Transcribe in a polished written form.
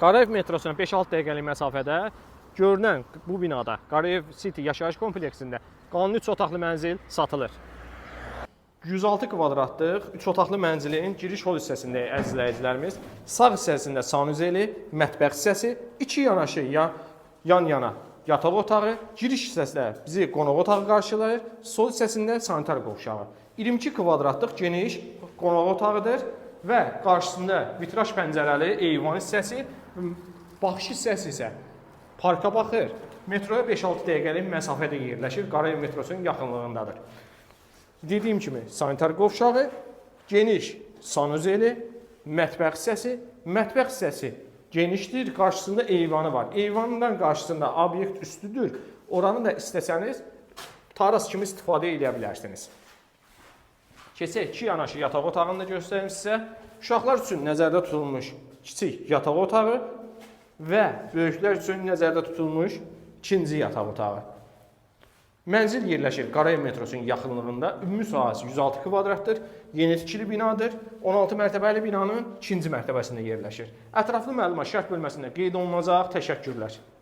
Qarayev metrosuna 5-6 dəqiqəlik məsafədə görünən bu binada Qarayev City yaşayış kompleksində qanuni 3 otaqlı mənzil satılır. 106 kvadratlıq 3 otaqlı mənzilin giriş hol hissəsində əziz izləyicilərimiz, sağ hissəsində sanuzeli, mətbəx hissəsi, iki yanaşı yan-yana yataq otağı, giriş hissəsində bizi qonaq otağı qarşılayır, sol hissəsində sanitar qovşağı. 22 kvadratlıq geniş qonaq otağıdır və qarşısında vitraj pəncərəli eyvan hissəsi, baxış hissəsi isə parka baxır. Metroya 5-6 dəqiqəlik məsafədə yerləşir, Qarayev metrosunun yaxınlığındadır. Dediyim kimi, sanitar qovşağı, geniş sanuzeli, mətbəx hissəsi genişdir, qarşısında eyvanı var. Eyvanından qarşısında obyekt üstüdür. Oranı da istəsəniz, taras kimi istifadə edə bilərsiniz. Keçək, iki yanaşı yataq otağını da göstərim sizə. Uşaqlar üçün nəzərdə tutulmuş kiçik yataq otağı və böyüklər üçün nəzərdə tutulmuş ikinci yataq otağı. Mənzil yerləşir Qarayev metrosunun yaxınlığında. Ümumi sahəsi 106 kvadratdır. Yeni tikili binadır. 16 mərtəbəli binanın ikinci mərtəbəsində yerləşir. Ətraflı məlumat şərh bölməsində qeyd olunacaq. Təşəkkürlər.